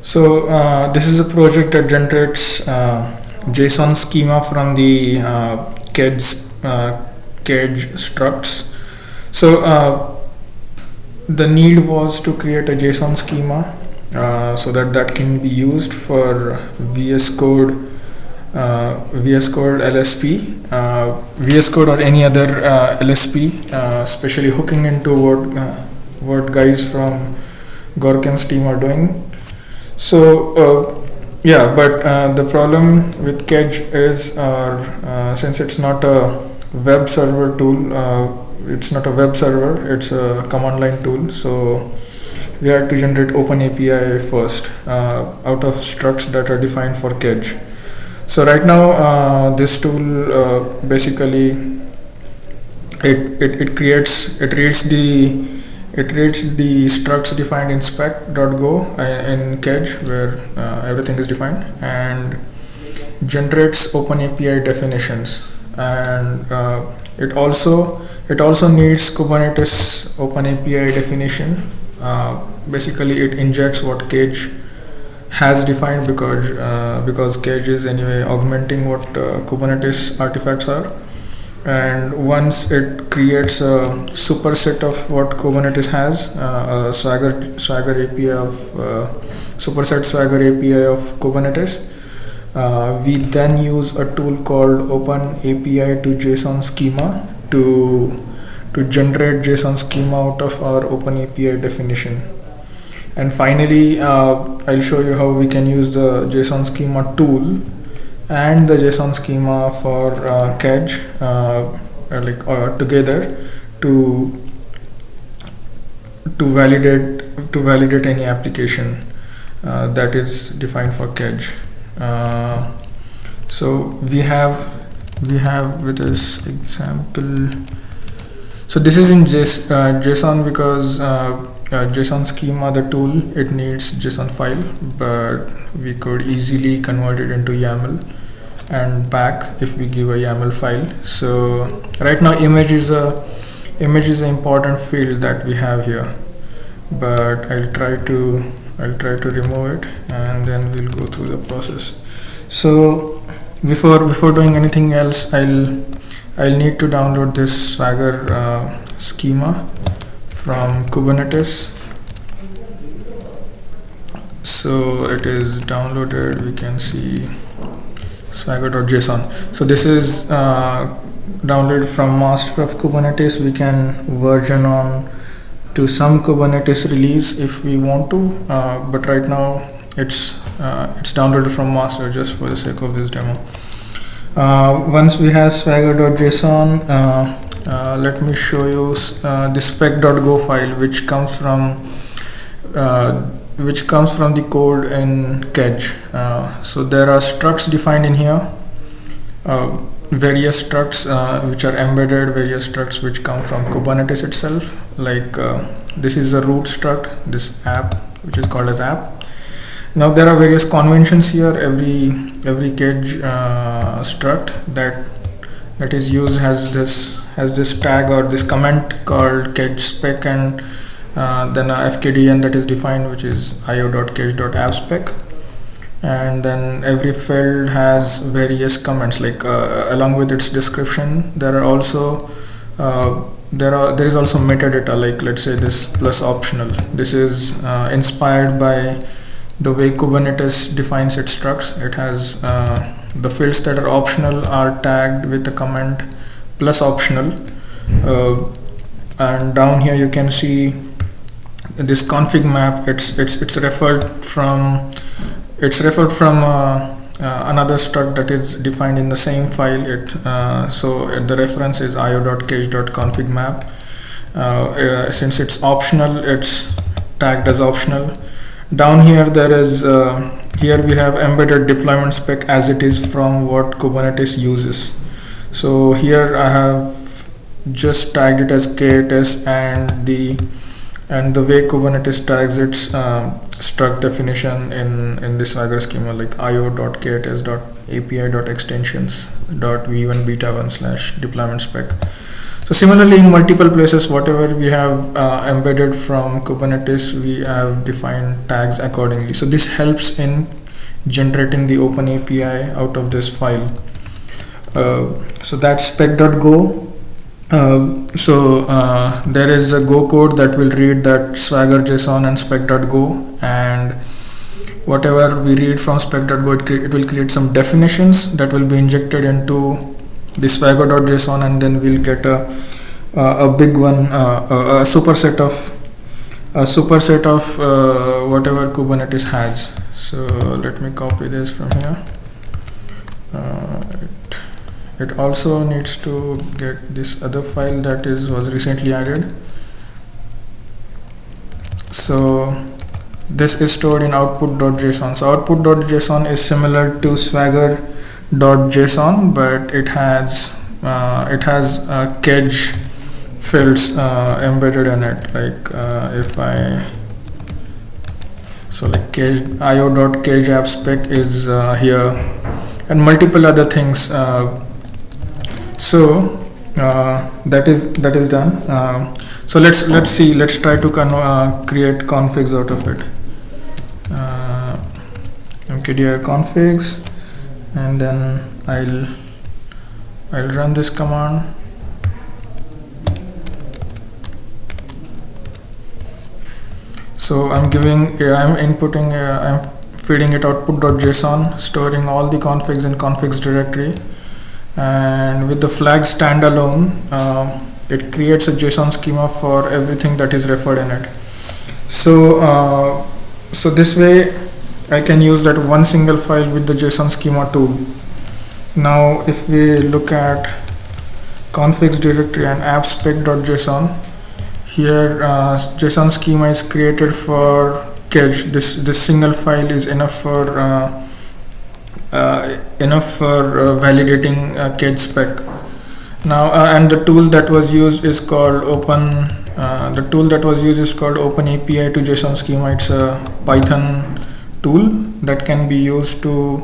So this is a project that generates JSON schema from the Kedge structs. So the need was to create a JSON schema so that can be used for VS Code LSP, VS Code or any other LSP, especially hooking into what guys from Gorkam's team are doing. So yeah, but the problem with Kedge is since it's not a web server tool, it's not a web server, it's a command line tool. So we had to generate OpenAPI first out of structs that are defined for Kedge. So right now this tool basically it reads the structs defined in spec.go in Kedge, where everything is defined, and generates OpenAPI definitions, and it also needs Kubernetes OpenAPI definition. Basically it injects what Kedge has defined because Kedge is anyway augmenting what Kubernetes artifacts are, and once it creates a superset of what Kubernetes has, a Swagger API of superset Swagger API of Kubernetes, we then use a tool called OpenAPI to JSON schema to generate JSON schema out of our OpenAPI definition. And finally I'll show you how we can use the JSON schema tool and the JSON schema for Kedge together to validate any application that is defined for Kedge. So we have with this example. So this is in JSON because JSON schema, the tool, it needs JSON file, but we could easily convert it into YAML and back if we give a YAML file. So right now image is an important field that we have here, but I'll try to remove it and then we'll go through the process. So before doing anything else, I'll need to download this Swagger schema from Kubernetes. So it is downloaded. We can see swagger.json. So this is downloaded from master of Kubernetes. We can version on to some Kubernetes release if we want to, but right now it's downloaded from master just for the sake of this demo. Once we have swagger.json, let me show you the spec.go file, which comes from the code in Kedge. So there are structs defined in here, various structs which are embedded, various structs which come from Kubernetes itself. Like this is a root struct, this app, which is called as app. Now there are various conventions here. Every Kedge struct that is used has this tag or this comment called Kedge spec, and then a FQDN that is defined, which is io.kedge.appspec, and then every field has various comments, like along with its description. There is also metadata, like let's say this plus optional. This is inspired by the way Kubernetes defines its structs. It has the fields that are optional are tagged with the comment plus optional, and down here you can see this config map. It's referred from another struct that is defined in the same file. So the reference is io.kedge.config map. Since it's optional, it's tagged as optional. Down here there is here we have embedded deployment spec as it is from what Kubernetes uses. So here I have just tagged it as KTS, and the way Kubernetes tags its struct definition in this Swagger schema, like io.kts.api.extensions.v1 beta1/deployment spec. So similarly, in multiple places, whatever we have embedded from Kubernetes, we have defined tags accordingly. So this helps in generating the OpenAPI out of this file. So that's spec.go. There is a Go code that will read that Swagger JSON and spec.go, and whatever we read from spec.go, it will create some definitions that will be injected into the swagger.json, and then we'll get a big one, a superset of whatever Kubernetes has. So let me copy this from here. It also needs to get this other file that was recently added. So this is stored in output.json. So output.json is similar to swagger.json, but it has Kedge fields embedded in it. Like if I like Kedge, io.kedge app spec is here, and multiple other things. That is done. So let's see. Let's try to create configs out of it. mkdir configs, and then I'll run this command. So I'm feeding it output.json, storing all the configs in configs directory, and with the flag standalone, it creates a JSON schema for everything that is referred in it. So this way I can use that one single file with the JSON schema tool. Now if we look at configs directory and appspec.json, here JSON schema is created for Kedge. This single file is enough for validating Kedge spec. Now and the tool that was used is called OpenAPI to JSON schema. It's a Python tool that can be used to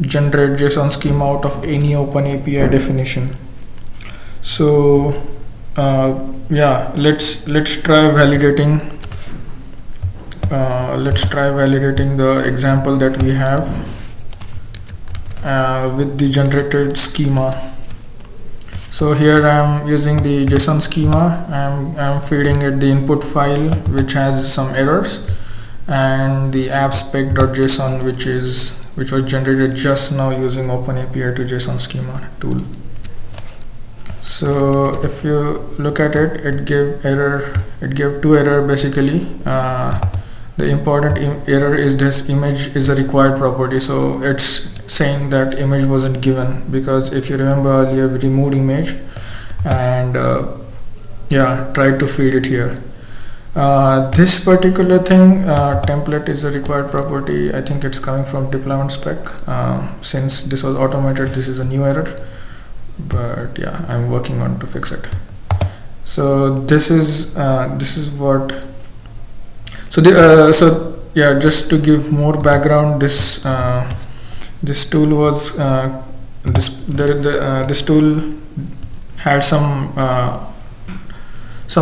generate JSON schema out of any OpenAPI definition. So yeah, let's try validating the example that we have with the generated schema. So here I'm using the JSON schema. I'm feeding it the input file, which has some errors, and the appspec.json, which was generated just now using OpenAPI to JSON schema tool. So if you look at it, it gave two errors basically. The important error is this image is a required property. So it's saying that image wasn't given, because if you remember earlier, we removed image and tried to feed it here. This particular thing, template is a required property. I think it's coming from deployment spec. Since this was automated, this is a new error, but yeah, I'm working on to fix it. So this is what. Just to give more background, this tool was this tool had some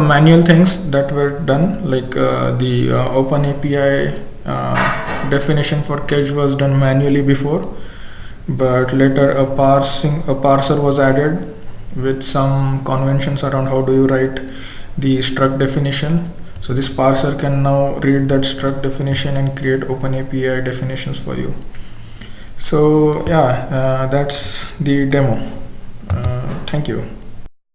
manual things that were done, like the OpenAPI definition for Kedge was done manually before, but later a parser was added with some conventions around how do you write the struct definition. So this parser can now read that struct definition and create OpenAPI definitions for you. So yeah, that's the demo. Thank you.